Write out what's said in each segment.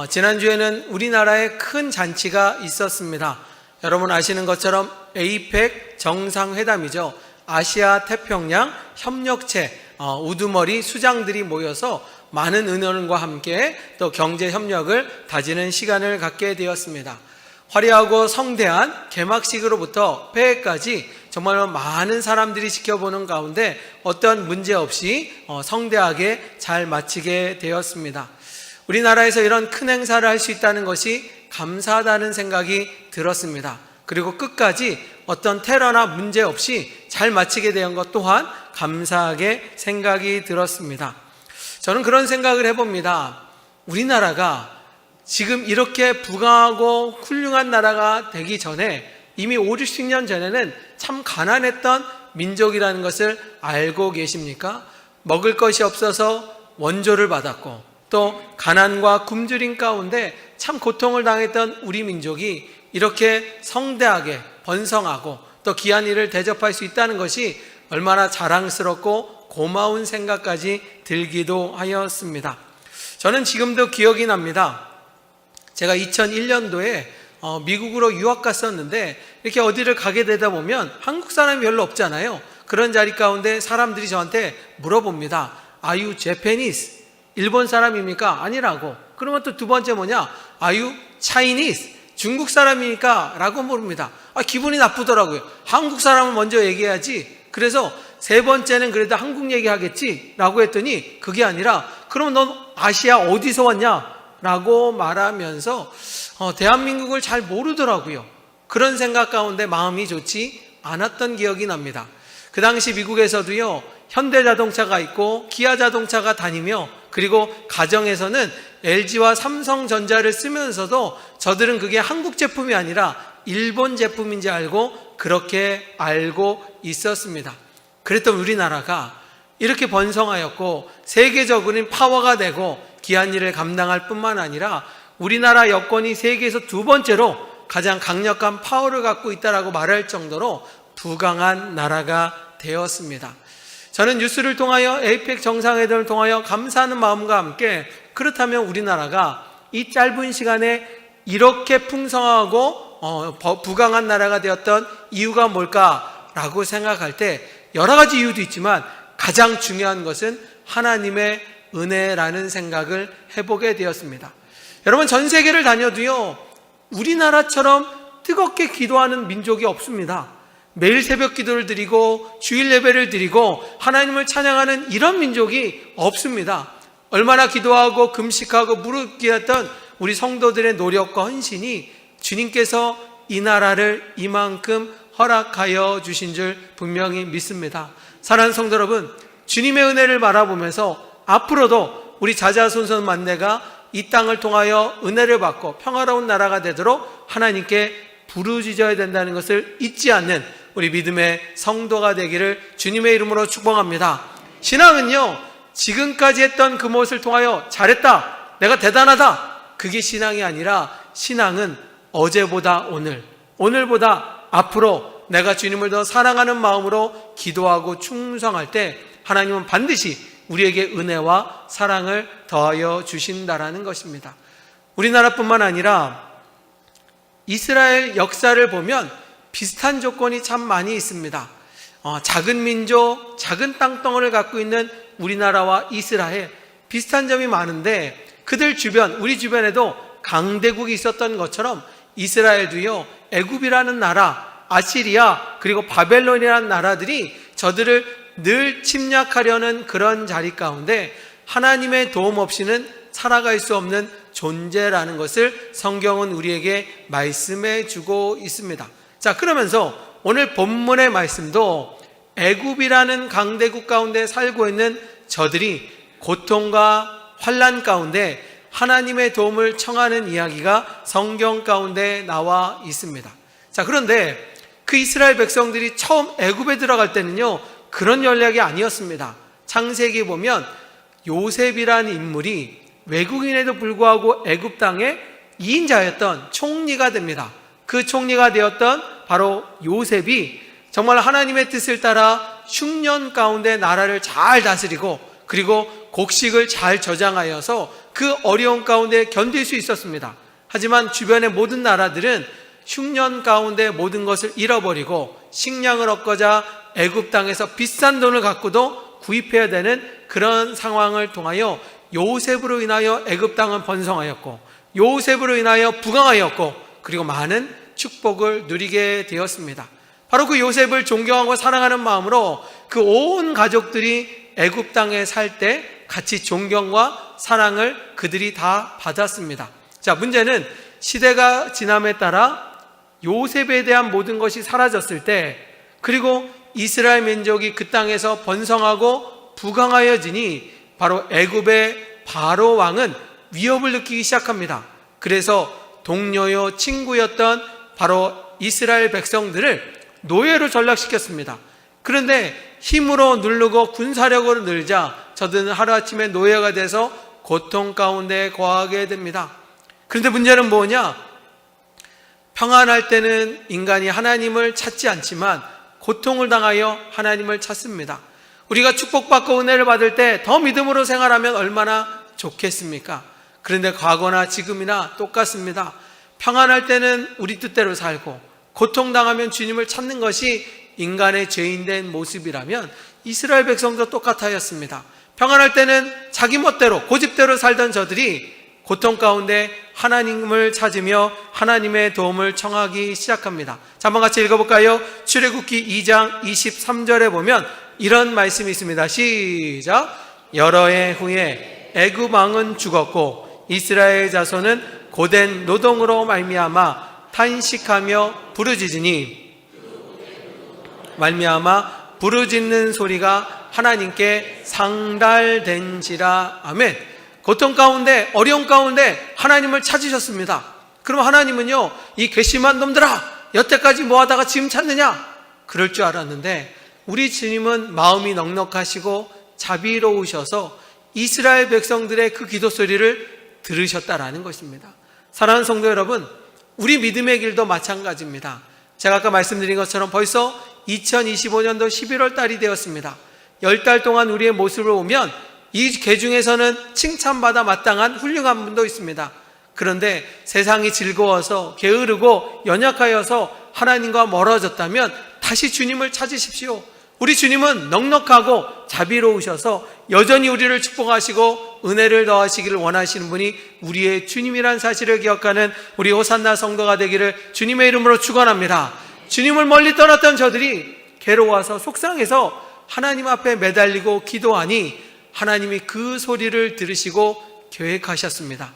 지난주에는 우리나라에 큰 잔치가 있었습니다. 여러분 아시는 것처럼 에이펙 정상회담이죠. 아시아 태평양 협력체 우두머리 수장들이 모여서 많은 의논과 함께 또 경제 협력을 다지는 시간을 갖게 되었습니다. 화려하고 성대한 개막식으로부터 폐회까지 정말로 많은 사람들이 지켜보는 가운데 어떤 문제 없이 성대하게 잘 마치게 되었습니다. 우리나라에서 이런 큰 행사를 할 수 있다는 것이 감사하다는 생각이 들었습니다. 그리고 끝까지 어떤 테러나 문제 없이 잘 마치게 된 것 또한 감사하게 생각이 들었습니다. 저는 그런 생각을 해봅니다. 우리나라가 지금 이렇게 부강하고 훌륭한 나라가 되기 전에 이미 50년 전에는 참 가난했던 민족이라는 것을 알고 계십니까? 먹을 것이 없어서 원조를 받았고 또 가난과 굶주림 가운데 참 고통을 당했던 우리 민족이 이렇게 성대하게 번성하고 또 귀한 일을 대접할 수 있다는 것이 얼마나 자랑스럽고 고마운 생각까지 들기도 하였습니다. 저는 지금도 기억이 납니다. 제가 2001년도에 미국으로 유학 갔었는데 이렇게 어디를 가게 되다 보면 한국 사람이 별로 없잖아요. 그런 자리 가운데 사람들이 저한테 물어봅니다. Are you Japanese? 일본 사람입니까? 아니라고. 그러면 또 두 번째 뭐냐? Are you Chinese? 중국 사람입니까? 라고 물습니다. 기분이 나쁘더라고요. 한국 사람은 먼저 얘기해야지. 그래서 세 번째는 그래도 한국 얘기하겠지? 라고 했더니 그게 아니라 그럼 넌 아시아 어디서 왔냐? 라고 말하면서 대한민국을 잘 모르더라고요. 그런 생각 가운데 마음이 좋지 않았던 기억이 납니다. 그 당시 미국에서도요, 현대자동차가 있고 기아자동차가 다니며 그리고 가정에서는 LG와 삼성전자를 쓰면서도 저들은 그게 한국 제품이 아니라 일본 제품인지 알고 그렇게 알고 있었습니다. 그랬던 우리나라가 이렇게 번성하였고 세계적인 파워가 되고 귀한 일을 감당할 뿐만 아니라 우리나라 여권이 세계에서 두 번째로 가장 강력한 파워를 갖고 있다라고 말할 정도로 부강한 나라가 되었습니다. 저는 뉴스를 통하여 에이펙 정상회담을 통하여 감사하는 마음과 함께 그렇다면 우리나라가 이 짧은 시간에 이렇게 풍성하고 부강한 나라가 되었던 이유가 뭘까라고 생각할 때 여러 가지 이유도 있지만 가장 중요한 것은 하나님의 은혜라는 생각을 해보게 되었습니다. 여러분 전 세계를 다녀도요 우리나라처럼 뜨겁게 기도하는 민족이 없습니다. 매일 새벽 기도를 드리고 주일 예배를 드리고 하나님을 찬양하는 이런 민족이 없습니다. 얼마나 기도하고 금식하고 무릎 꿇었던 우리 성도들의 노력과 헌신이 주님께서 이 나라를 이만큼 허락하여 주신 줄 분명히 믿습니다. 사랑하는 성도 여러분, 주님의 은혜를 바라보면서 앞으로도 우리 자자손손 만대가 이 땅을 통하여 은혜를 받고 평화로운 나라가 되도록 하나님께 부르짖어야 된다는 것을 잊지 않는 우리 믿음의 성도가 되기를 주님의 이름으로 축복합니다. 신앙은요 지금까지 했던 그 무엇을 통하여 잘했다, 내가 대단하다, 그게 신앙이 아니라 신앙은 어제보다 오늘, 오늘보다 앞으로 내가 주님을 더 사랑하는 마음으로 기도하고 충성할 때 하나님은 반드시 우리에게 은혜와 사랑을 더하여 주신다라는 것입니다. 우리나라뿐만 아니라 이스라엘 역사를 보면 비슷한 조건이 참 많이 있습니다. 작은 민족, 작은 땅덩어리를 갖고 있는 우리나라와 이스라엘 비슷한 점이 많은데 그들 주변, 우리 주변에도 강대국이 있었던 것처럼 이스라엘도요 애굽이라는 나라, 아시리아 그리고 바벨론이라는 나라들이 저들을 늘 침략하려는 그런 자리 가운데 하나님의 도움 없이는 살아갈 수 없는 존재라는 것을 성경은 우리에게 말씀해 주고 있습니다. 자, 그러면서 오늘 본문의 말씀도 애굽이라는 강대국 가운데 살고 있는 저들이 고통과 환난 가운데 하나님의 도움을 청하는 이야기가 성경 가운데 나와 있습니다. 자, 그런데 그 이스라엘 백성들이 처음 애굽에 들어갈 때는요 그런 전략이 아니었습니다. 창세기 보면 요셉이라는 인물이 외국인에도 불구하고 애굽 땅의 2인자였던 총리가 됩니다. 그 총리가 되었던 바로 요셉이 정말 하나님의 뜻을 따라 흉년 가운데 나라를 잘 다스리고 그리고 곡식을 잘 저장하여서 그 어려운 가운데 견딜 수 있었습니다. 하지만 주변의 모든 나라들은 흉년 가운데 모든 것을 잃어버리고 식량을 얻고자 애굽 땅에서 비싼 돈을 갖고도 구입해야 되는 그런 상황을 통하여 요셉으로 인하여 애굽 땅은 번성하였고, 요셉으로 인하여 부강하였고, 그리고 많은 축복을 누리게 되었습니다. 바로 그 요셉을 존경하고 사랑하는 마음으로 그 온 가족들이 애굽 땅에 살 때 같이 존경과 사랑을 그들이 다 받았습니다. 자, 문제는 시대가 지남에 따라 요셉에 대한 모든 것이 사라졌을 때, 그리고 이스라엘 민족이 그 땅에서 번성하고 부강하여지니 바로 애굽의 바로 왕은 위협을 느끼기 시작합니다. 그래서 동료요 친구였던 바로 이스라엘 백성들을 노예로 전락시켰습니다. 그런데 힘으로 누르고 군사력으로 늘자 저들은 하루아침에 노예가 돼서 고통 가운데 거하게 됩니다. 그런데 문제는 뭐냐? 평안할 때는 인간이 하나님을 찾지 않지만 고통을 당하여 하나님을 찾습니다. 우리가 축복받고 은혜를 받을 때 더 믿음으로 생활하면 얼마나 좋겠습니까? 그런데 과거나 지금이나 똑같습니다. 평안할 때는 우리 뜻대로 살고 고통당하면 주님을 찾는 것이 인간의 죄인된 모습이라면 이스라엘 백성도 똑같았습니다. 평안할 때는 자기 멋대로 고집대로 살던 저들이 고통 가운데 하나님을 찾으며 하나님의 도움을 청하기 시작합니다. 자, 한번 같이 읽어볼까요? 출애굽기 2장 23절에 보면 이런 말씀이 있습니다. 시작. 여러 해 후에 애굽 왕은 죽었고 이스라엘 자손은 고된 노동으로 말미암아 탄식하며 부르짖으니, 말미암아 부르짖는 소리가 하나님께 상달된지라. 아멘. 고통 가운데, 어려움 가운데 하나님을 찾으셨습니다. 그럼 하나님은요, 이 괘씸한 놈들아, 여태까지 뭐하다가 지금 찾느냐? 그럴 줄 알았는데 우리 주님은 마음이 넉넉하시고 자비로우셔서 이스라엘 백성들의 그 기도 소리를 들으셨다라는 것입니다. 사랑하는 성도 여러분, 우리 믿음의 길도 마찬가지입니다. 제가 아까 말씀드린 것처럼 벌써 2025년도 11월 달이 되었습니다. 10달 동안 우리의 모습을 보면 이 계중에서는 칭찬받아 마땅한 훌륭한 분도 있습니다. 그런데 세상이 즐거워서 게으르고 연약하여서 하나님과 멀어졌다면 다시 주님을 찾으십시오. 우리 주님은 넉넉하고 자비로우셔서 여전히 우리를 축복하시고 은혜를 더하시기를 원하시는 분이 우리의 주님이란 사실을 기억하는 우리 호산나 성도가 되기를 주님의 이름으로 축원합니다. 주님을 멀리 떠났던 저들이 괴로워서 속상해서 하나님 앞에 매달리고 기도하니 하나님이 그 소리를 들으시고 계획하셨습니다.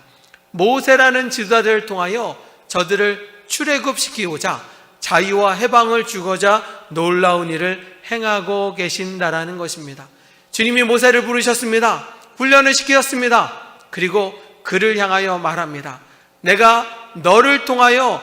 모세라는 지도자들을 통하여 저들을 출애굽시키고자 자유와 해방을 주고자 놀라운 일을 행하고 계신다라는 것입니다. 주님이 모세를 부르셨습니다. 훈련을 시키셨습니다. 그리고 그를 향하여 말합니다. 내가 너를 통하여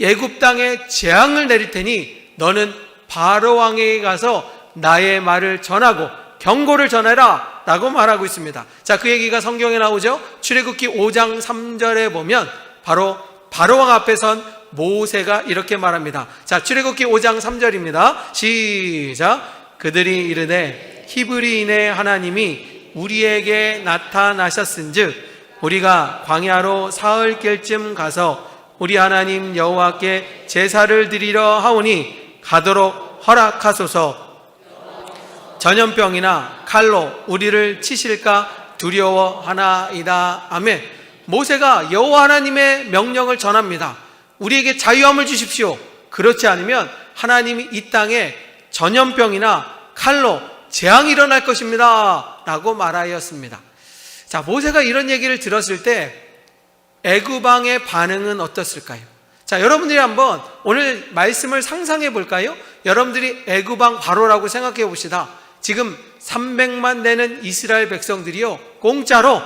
애굽 땅에 재앙을 내릴 테니 너는 바로 왕에게 가서 나의 말을 전하고 경고를 전해라 라고 말하고 있습니다. 자, 그 얘기가 성경에 나오죠. 출애굽기 5장 3절에 보면 바로 바로왕 앞에 선 모세가 이렇게 말합니다. 자, 출애굽기 5장 3절입니다. 시작. 그들이 이르되 히브리인의 하나님이 우리에게 나타나셨은즉 우리가 광야로 사흘길쯤 가서 우리 하나님 여호와께 제사를 드리려 하오니 가도록 허락하소서. 전염병이나 칼로 우리를 치실까 두려워하나이다. 아멘. 모세가 여호와 하나님의 명령을 전합니다. 우리에게 자유함을 주십시오. 그렇지 않으면 하나님이 이 땅에 전염병이나 칼로 재앙이 일어날 것입니다 라고 말하였습니다. 자, 모세가 이런 얘기를 들었을 때 애굽 왕의 반응은 어떻을까요? 자, 여러분들이 한번 오늘 말씀을 상상해 볼까요? 여러분들이 애굽 왕 바로라고 생각해 봅시다. 지금 300만 되는 이스라엘 백성들이요, 공짜로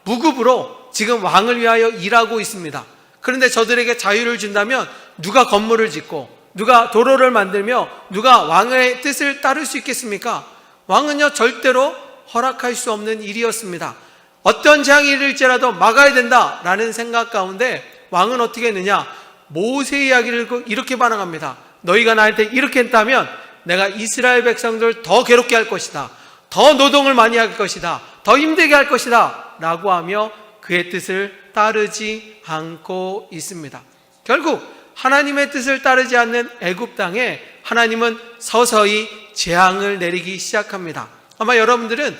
무급으로 지금 왕을 위하여 일하고 있습니다. 그런데 저들에게 자유를 준다면 누가 건물을 짓고 누가 도로를 만들며 누가 왕의 뜻을 따를 수 있겠습니까? 왕은요, 절대로 허락할 수 없는 일이었습니다. 어떤 재앙이 일을지라도 막아야 된다라는 생각 가운데 왕은 어떻게 했느냐? 모세 이야기를 이렇게 반응합니다. 너희가 나한테 이렇게 했다면 내가 이스라엘 백성들을 더 괴롭게 할 것이다, 더 노동을 많이 할 것이다, 더 힘들게 할 것이다 라고 하며 그의 뜻을 따르지 않고 있습니다. 결국 하나님의 뜻을 따르지 않는 애굽 땅에 하나님은 서서히 재앙을 내리기 시작합니다. 아마 여러분들은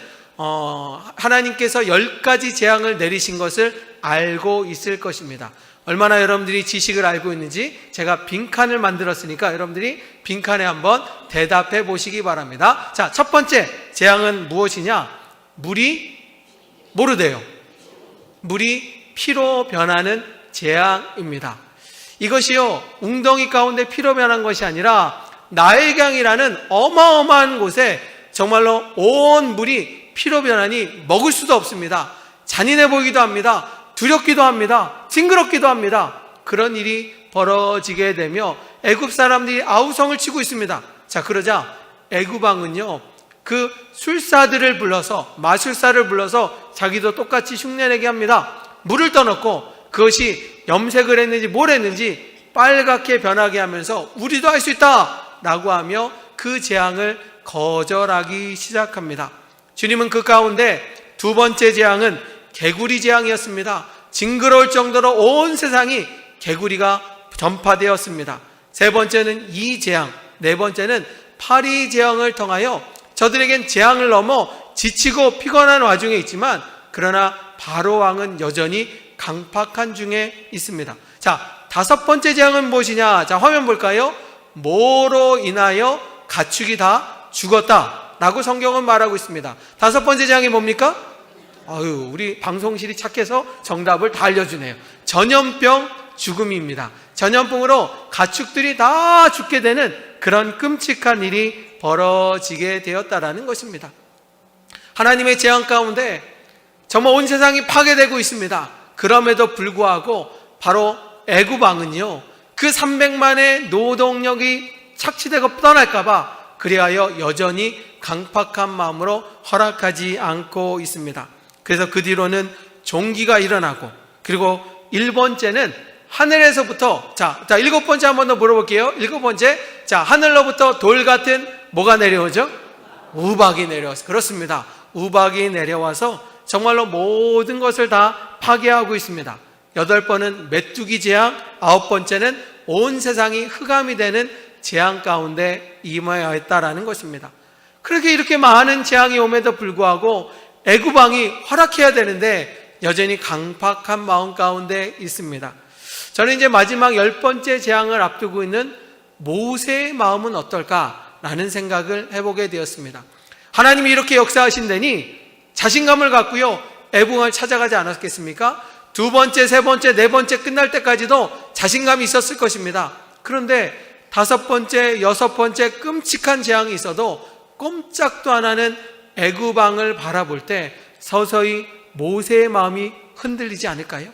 하나님께서 10가지 재앙을 내리신 것을 알고 있을 것입니다. 얼마나 여러분들이 지식을 알고 있는지 제가 빈칸을 만들었으니까 여러분들이 빈칸에 한번 대답해 보시기 바랍니다. 자, 첫 번째 재앙은 무엇이냐? 물이 뭐로 돼요? 물이 피로 변하는 재앙입니다. 이것이요, 웅덩이 가운데 피로 변한 것이 아니라 나일강이라는 어마어마한 곳에 정말로 온 물이 피로 변하니 먹을 수도 없습니다. 잔인해 보이기도 합니다. 두렵기도 합니다. 징그럽기도 합니다. 그런 일이 벌어지게 되며 애굽 사람들이 아우성을 치고 있습니다. 자, 그러자 애굽 왕은요, 그 술사들을 불러서, 마술사를 불러서 자기도 똑같이 흉내내게 합니다. 물을 떠넣고 그것이 염색을 했는지 뭘 했는지 빨갛게 변하게 하면서 우리도 할 수 있다 라고 하며 그 재앙을 거절하기 시작합니다. 주님은 그 가운데 두 번째 재앙은 개구리 재앙이었습니다. 징그러울 정도로 온 세상이 개구리가 전파되었습니다. 세 번째는 이 재앙, 네 번째는 파리 재앙을 통하여 저들에겐 재앙을 넘어 지치고 피곤한 와중에 있지만 그러나 바로 왕은 여전히 강팍한 중에 있습니다. 자, 다섯 번째 재앙은 무엇이냐? 자, 화면 볼까요? 뭐로 인하여 가축이 다 죽었다 라고 성경은 말하고 있습니다. 다섯 번째 재앙이 뭡니까? 우리 방송실이 착해서 정답을 다 알려주네요. 전염병 죽음입니다. 전염병으로 가축들이 다 죽게 되는 그런 끔찍한 일이 벌어지게 되었다라는 것입니다. 하나님의 재앙 가운데 정말 온 세상이 파괴되고 있습니다. 그럼에도 불구하고 바로 애굽 왕은요, 그 300만의 노동력이 착취되고 떠날까봐 그리하여 여전히 강팍한 마음으로 허락하지 않고 있습니다. 그래서 그 뒤로는 종기가 일어나고, 그리고 1번째는 하늘에서부터, 자, 일곱 번째 한 번 더 물어볼게요. 일곱 번째, 자, 하늘로부터 돌 같은 뭐가 내려오죠? 우박이 내려와서, 그렇습니다. 우박이 내려와서 정말로 모든 것을 다 파괴하고 있습니다. 8번은 메뚜기 재앙, 9번째는 온 세상이 흑암이 되는 재앙 가운데 임하였다라는 것입니다. 그렇게 이렇게 많은 재앙이 오면도 불구하고 애굽 왕이 허락해야 되는데 여전히 강팍한 마음 가운데 있습니다. 저는 이제 마지막 10번째 재앙을 앞두고 있는 모세의 마음은 어떨까라는 생각을 해보게 되었습니다. 하나님이 이렇게 역사하신다니 자신감을 갖고요, 애굽 왕을 찾아가지 않았겠습니까? 두 번째, 세 번째, 네 번째 끝날 때까지도 자신감이 있었을 것입니다. 그런데 다섯 번째, 여섯 번째 끔찍한 재앙이 있어도 꼼짝도 안 하는 애굽 왕을 바라볼 때 서서히 모세의 마음이 흔들리지 않을까요?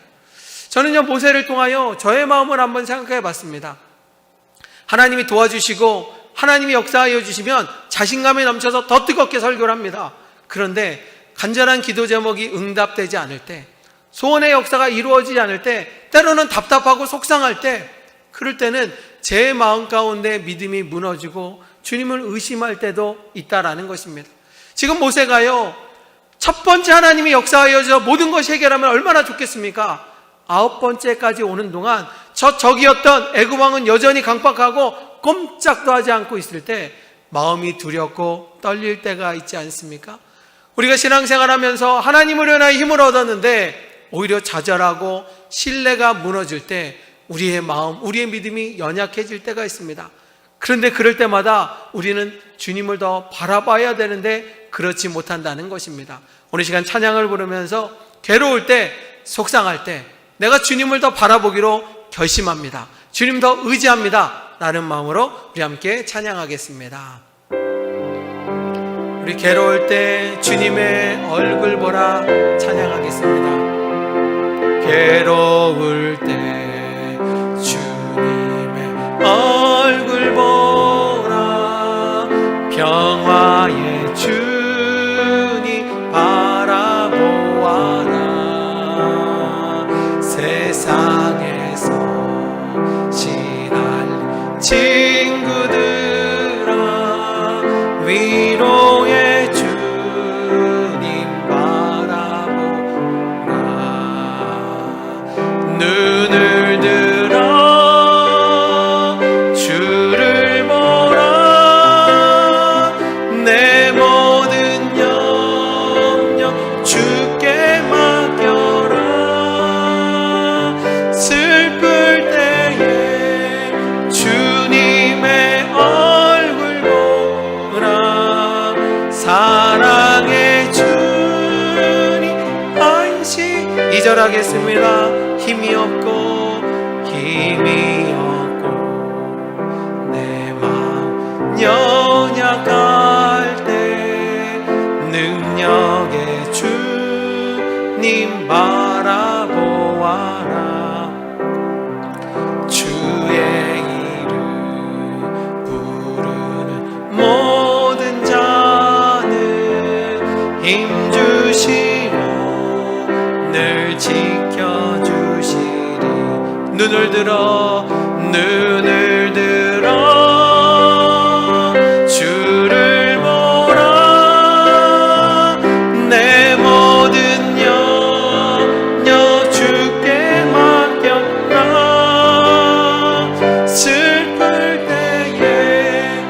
저는요, 모세를 통하여 저의 마음을 한번 생각해 봤습니다. 하나님이 도와주시고 하나님이 역사하여 주시면 자신감이 넘쳐서 더 뜨겁게 설교를 합니다. 그런데 간절한 기도 제목이 응답되지 않을 때, 소원의 역사가 이루어지지 않을 때, 때로는 답답하고 속상할 때, 그럴 때는 제 마음 가운데 믿음이 무너지고 주님을 의심할 때도 있다라는 것입니다. 지금 모세가요, 첫 번째 하나님이 역사하여 서 모든 것이 해결하면 얼마나 좋겠습니까? 9번째까지 오는 동안 적이었던 애굽 왕은 여전히 강팍하고 꼼짝도 하지 않고 있을 때 마음이 두렵고 떨릴 때가 있지 않습니까? 우리가 신앙생활하면서 하나님을 위하여 힘을 얻었는데 오히려 좌절하고 신뢰가 무너질 때 우리의 마음, 우리의 믿음이 연약해질 때가 있습니다. 그런데 그럴 때마다 우리는 주님을 더 바라봐야 되는데 그렇지 못한다는 것입니다. 오늘 시간 찬양을 부르면서 괴로울 때, 속상할 때 내가 주님을 더 바라보기로 결심합니다. 주님 더 의지합니다 라는 마음으로 우리 함께 찬양하겠습니다. 우리 괴로울 때 주님의 얼굴 보라 찬양하겠습니다. 괴로울 때 주님의 얼굴 보라, 평화의 주님 바라보아라. 세상에서 시달린 친구들아, 위로의 주님 바라보라. 절하겠습니다. 힘이 없고 내 마음 연약할 때 능력의 주님 바라보아라. 주의 이름 부르는 모든 자는 힘주시고 늘 지켜주시리. 눈을 들어 주를 보라. 내 모든 염려 주께 맡겼다. 슬플 때에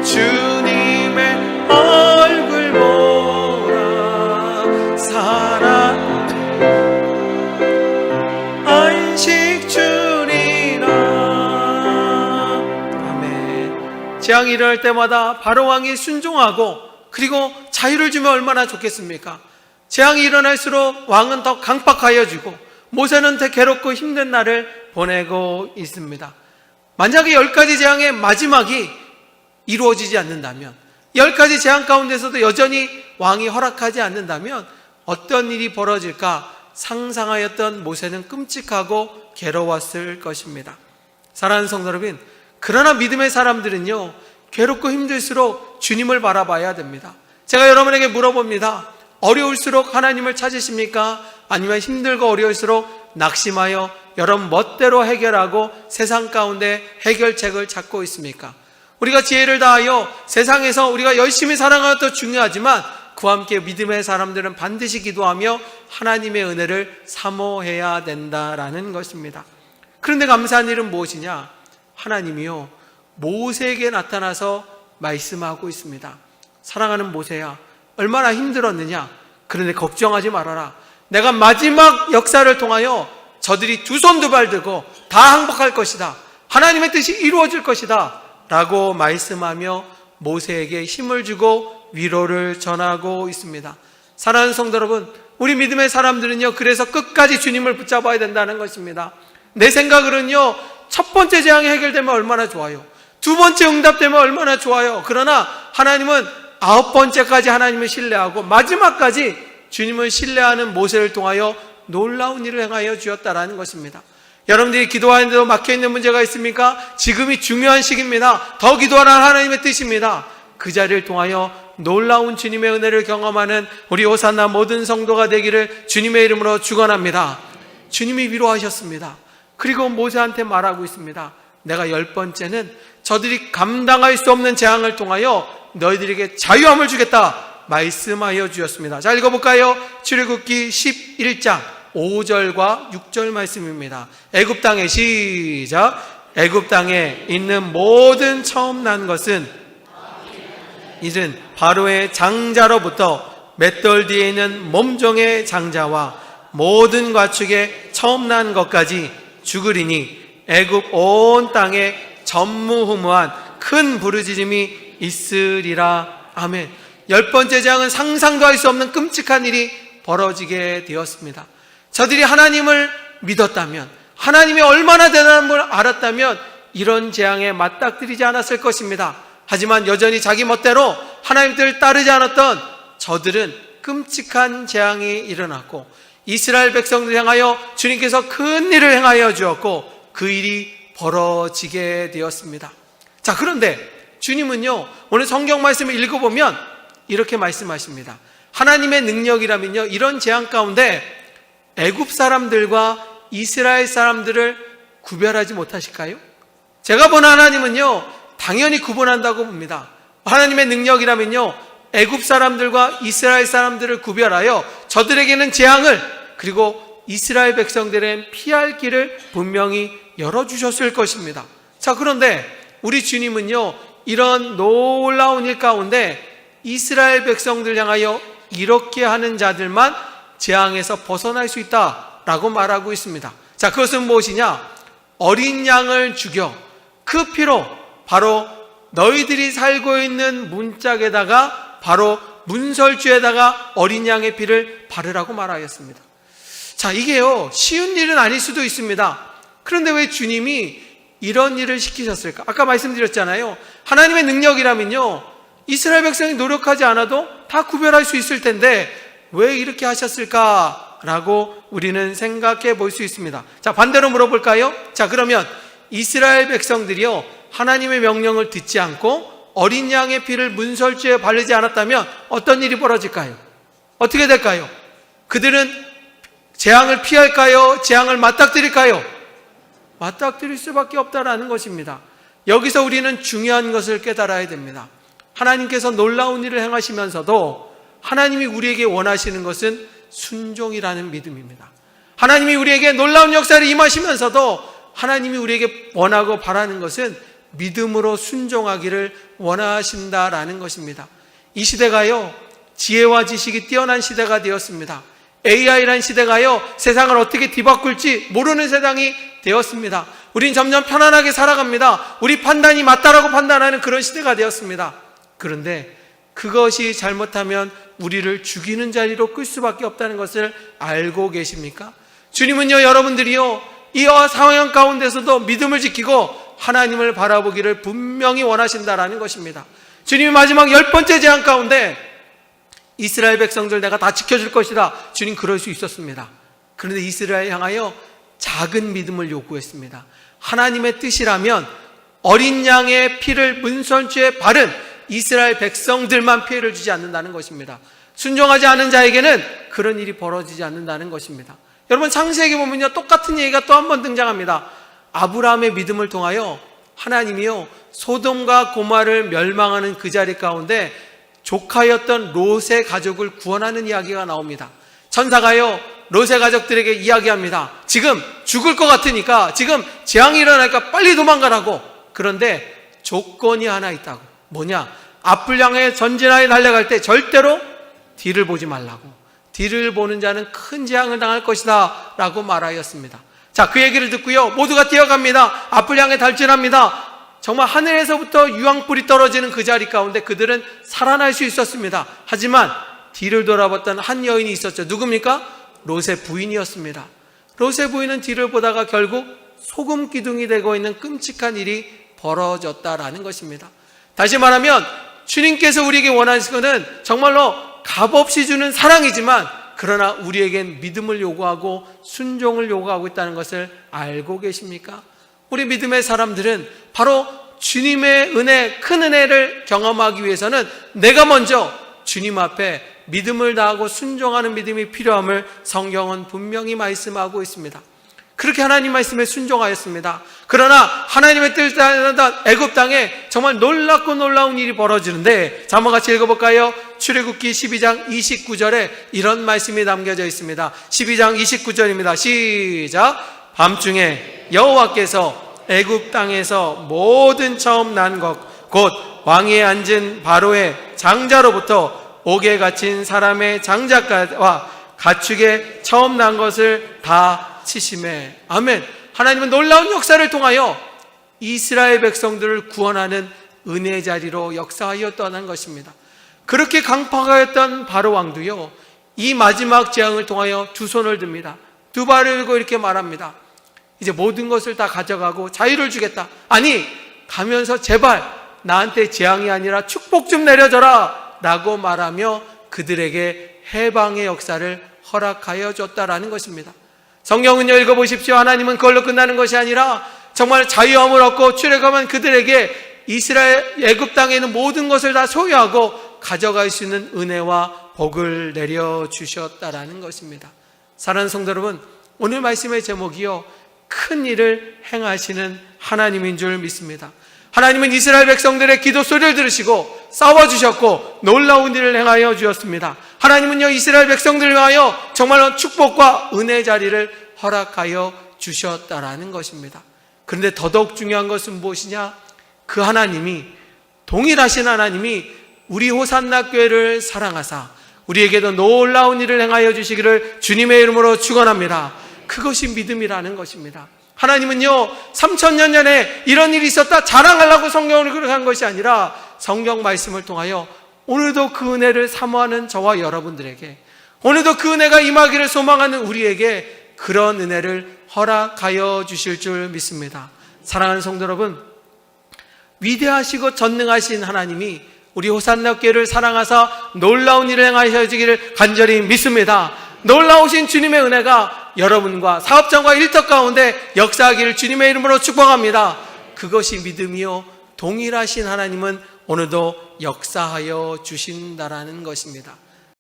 주님의 얼굴 보라. 사랑 안식 주리라. 아멘. 재앙이 일어날 때마다 바로왕이 순종하고 그리고 자유를 주면 얼마나 좋겠습니까? 재앙이 일어날수록 왕은 더 강팍하여지고 모세는 더 괴롭고 힘든 날을 보내고 있습니다. 만약에 10가지 재앙의 마지막이 이루어지지 않는다면, 10가지 재앙 가운데서도 여전히 왕이 허락하지 않는다면 어떤 일이 벌어질까 상상하였던 모세는 끔찍하고 괴로웠을 것입니다. 사랑하는 성도 여러분, 그러나 믿음의 사람들은요, 괴롭고 힘들수록 주님을 바라봐야 됩니다. 제가 여러분에게 물어봅니다. 어려울수록 하나님을 찾으십니까? 아니면 힘들고 어려울수록 낙심하여 여러분 멋대로 해결하고 세상 가운데 해결책을 찾고 있습니까? 우리가 지혜를 다하여 세상에서 우리가 열심히 살아가는 것도 중요하지만 그와 함께 믿음의 사람들은 반드시 기도하며 하나님의 은혜를 사모해야 된다라는 것입니다. 그런데 감사한 일은 무엇이냐? 하나님이요, 모세에게 나타나서 말씀하고 있습니다. 사랑하는 모세야, 얼마나 힘들었느냐? 그런데 걱정하지 말아라. 내가 마지막 역사를 통하여 저들이 두 손 두 발 들고 다 항복할 것이다. 하나님의 뜻이 이루어질 것이다 라고 말씀하며 모세에게 힘을 주고 위로를 전하고 있습니다. 사랑하는 성도 여러분, 우리 믿음의 사람들은요, 그래서 끝까지 주님을 붙잡아야 된다는 것입니다. 내 생각으로는요, 첫 번째 재앙이 해결되면 얼마나 좋아요. 두 번째 응답되면 얼마나 좋아요. 그러나 하나님은 9번째까지 하나님을 신뢰하고 마지막까지 주님을 신뢰하는 모세를 통하여 놀라운 일을 행하여 주었다라는 것입니다. 여러분들이 기도하는데도 막혀있는 문제가 있습니까? 지금이 중요한 시기입니다. 더 기도하라는 하나님의 뜻입니다. 그 자리를 통하여 놀라운 주님의 은혜를 경험하는 우리 호산나 모든 성도가 되기를 주님의 이름으로 축원합니다. 주님이 위로하셨습니다. 그리고 모세한테 말하고 있습니다. 내가 10번째는 저들이 감당할 수 없는 재앙을 통하여 너희들에게 자유함을 주겠다 말씀하여 주셨습니다. 자, 읽어볼까요? 출애굽기 11장 5절과 6절 말씀입니다. 애굽 땅에 시작. 애굽 땅에 있는 모든 처음 난 것은 이는 바로의 장자로부터 맷돌 뒤에 있는 몸종의 장자와 모든 가축의 처음 난 것까지 죽으리니 애굽 온 땅에 전무후무한 큰 부르짖음이 있으리라. 아멘. 10번째 재앙은 상상도 할 수 없는 끔찍한 일이 벌어지게 되었습니다. 저들이 하나님을 믿었다면, 하나님이 얼마나 대단한 걸 알았다면 이런 재앙에 맞닥뜨리지 않았을 것입니다. 하지만 여전히 자기 멋대로 하나님 뜻을 따르지 않았던 저들은 끔찍한 재앙이 일어났고 이스라엘 백성들을 향하여 주님께서 큰 일을 행하여 주었고 그 일이 벌어지게 되었습니다. 자, 그런데 주님은요, 오늘 성경 말씀을 읽어보면 이렇게 말씀하십니다. 하나님의 능력이라면요, 이런 재앙 가운데 애굽 사람들과 이스라엘 사람들을 구별하지 못하실까요? 제가 보는 하나님은요, 당연히 구분한다고 봅니다. 하나님의 능력이라면요, 애굽 사람들과 이스라엘 사람들을 구별하여 저들에게는 재앙을, 그리고 이스라엘 백성들은 피할 길을 분명히 열어주셨을 것입니다. 자, 그런데 우리 주님은요, 이런 놀라운 일 가운데 이스라엘 백성들 향하여 이렇게 하는 자들만 재앙에서 벗어날 수 있다라고 말하고 있습니다. 자, 그것은 무엇이냐? 어린 양을 죽여 그 피로 바로 너희들이 살고 있는 문짝에다가, 바로 문설주에다가 어린 양의 피를 바르라고 말하였습니다. 자, 이게요, 쉬운 일은 아닐 수도 있습니다. 그런데 왜 주님이 이런 일을 시키셨을까? 아까 말씀드렸잖아요. 하나님의 능력이라면요, 이스라엘 백성이 노력하지 않아도 다 구별할 수 있을 텐데 왜 이렇게 하셨을까라고 우리는 생각해 볼 수 있습니다. 자, 반대로 물어볼까요? 자, 그러면 이스라엘 백성들이요, 하나님의 명령을 듣지 않고 어린 양의 피를 문설주에 바르지 않았다면 어떤 일이 벌어질까요? 어떻게 될까요? 그들은 재앙을 피할까요? 재앙을 맞닥뜨릴까요? 맞닥뜨릴 수밖에 없다라는 것입니다. 여기서 우리는 중요한 것을 깨달아야 됩니다. 하나님께서 놀라운 일을 행하시면서도 하나님이 우리에게 원하시는 것은 순종이라는 믿음입니다. 하나님이 우리에게 놀라운 역사를 임하시면서도 하나님이 우리에게 원하고 바라는 것은 믿음으로 순종하기를 원하신다라는 것입니다. 이 시대가요, 지혜와 지식이 뛰어난 시대가 되었습니다. AI라는 시대가요, 세상을 어떻게 뒤바꿀지 모르는 세상이 되었습니다. 우린 점점 편안하게 살아갑니다. 우리 판단이 맞다라고 판단하는 그런 시대가 되었습니다. 그런데 그것이 잘못하면 우리를 죽이는 자리로 끌 수밖에 없다는 것을 알고 계십니까? 주님은요, 여러분들이요, 이 상황 가운데서도 믿음을 지키고 하나님을 바라보기를 분명히 원하신다라는 것입니다. 주님이 마지막 10번째 재앙 가운데 이스라엘 백성들 내가 다 지켜줄 것이다, 주님 그럴 수 있었습니다. 그런데 이스라엘 향하여 작은 믿음을 요구했습니다. 하나님의 뜻이라면 어린 양의 피를 문설주에 바른 이스라엘 백성들만 피해를 주지 않는다는 것입니다. 순종하지 않은 자에게는 그런 일이 벌어지지 않는다는 것입니다. 여러분, 창세기 보면요, 똑같은 얘기가 또 한 번 등장합니다. 아브라함의 믿음을 통하여 하나님이요, 소돔과 고마를 멸망하는 그 자리 가운데 조카였던 롯의 가족을 구원하는 이야기가 나옵니다. 천사가요, 롯의 가족들에게 이야기합니다. 지금 죽을 것 같으니까, 지금 재앙이 일어나니까 빨리 도망가라고. 그런데 조건이 하나 있다고. 뭐냐? 앞을 향해 전진하여 달려갈 때 절대로 뒤를 보지 말라고. 뒤를 보는 자는 큰 재앙을 당할 것이다 라고 말하였습니다. 자, 그 얘기를 듣고요, 모두가 뛰어갑니다. 앞을 향해 달진합니다. 정말 하늘에서부터 유황불이 떨어지는 그 자리 가운데 그들은 살아날 수 있었습니다. 하지만 뒤를 돌아봤던 한 여인이 있었죠. 누굽니까? 롯의 부인이었습니다. 롯의 부인은 뒤를 보다가 결국 소금 기둥이 되고 있는 끔찍한 일이 벌어졌다라는 것입니다. 다시 말하면 주님께서 우리에게 원하시는 것은 정말로 값없이 주는 사랑이지만, 그러나 우리에겐 믿음을 요구하고 순종을 요구하고 있다는 것을 알고 계십니까? 우리 믿음의 사람들은 바로 주님의 은혜, 큰 은혜를 경험하기 위해서는 내가 먼저 주님 앞에 믿음을 다하고 순종하는 믿음이 필요함을 성경은 분명히 말씀하고 있습니다. 그렇게 하나님 말씀에 순종하였습니다. 그러나 하나님의 뜻을 따르다 애굽 땅에 정말 놀랍고 놀라운 일이 벌어지는데, 자, 한번 같이 읽어볼까요? 출애굽기 12장 29절에 이런 말씀이 남겨져 있습니다. 12장 29절입니다. 시작. 밤중에 여호와께서 애굽 땅에서 모든 처음 난 것, 곧 왕위에 앉은 바로의 장자로부터 옥에 갇힌 사람의 장자와 가축의 처음 난 것을 다 치심에. 아멘. 하나님은 놀라운 역사를 통하여 이스라엘 백성들을 구원하는 은혜의 자리로 역사하였다는 것입니다. 그렇게 강팍하였던 바로 왕도요, 이 마지막 재앙을 통하여 두 손을 듭니다. 두 발을 들고 이렇게 말합니다. 이제 모든 것을 다 가져가고 자유를 주겠다. 아니, 가면서 제발 나한테 재앙이 아니라 축복 좀 내려줘라 라고 말하며 그들에게 해방의 역사를 허락하여 줬다라는 것입니다. 성경은요, 읽어보십시오. 하나님은 그걸로 끝나는 것이 아니라 정말 자유함을 얻고 출애굽한 그들에게 이스라엘 애굽 땅에 있는 모든 것을 다 소유하고 가져갈 수 있는 은혜와 복을 내려주셨다라는 것입니다. 사랑하는 성도 여러분, 오늘 말씀의 제목이요, 큰 일을 행하시는 하나님인 줄 믿습니다. 하나님은 이스라엘 백성들의 기도 소리를 들으시고 싸워주셨고 놀라운 일을 행하여 주셨습니다. 하나님은요, 이스라엘 백성들을 위하여 정말로 축복과 은혜의 자리를 허락하여 주셨다라는 것입니다. 그런데 더더욱 중요한 것은 무엇이냐? 그 하나님이, 동일하신 하나님이 우리 호산나 교회를 사랑하사 우리에게도 놀라운 일을 행하여 주시기를 주님의 이름으로 축원합니다. 그것이 믿음이라는 것입니다. 하나님은요, 3000년 전에 이런 일이 있었다 자랑하려고 성경을 그렇게 한 것이 아니라 성경 말씀을 통하여 오늘도 그 은혜를 사모하는 저와 여러분들에게 오늘도 그 은혜가 임하기를 소망하는 우리에게 그런 은혜를 허락하여 주실 줄 믿습니다. 사랑하는 성도 여러분, 위대하시고 전능하신 하나님이 우리 호산나 교회를 사랑하사 놀라운 일을 행하셔지기를 간절히 믿습니다. 놀라우신 주님의 은혜가 여러분과 사업장과 일터 가운데 역사하기를 주님의 이름으로 축복합니다. 그것이 믿음이요, 동일하신 하나님은 오늘도 역사하여 주신다라는 것입니다.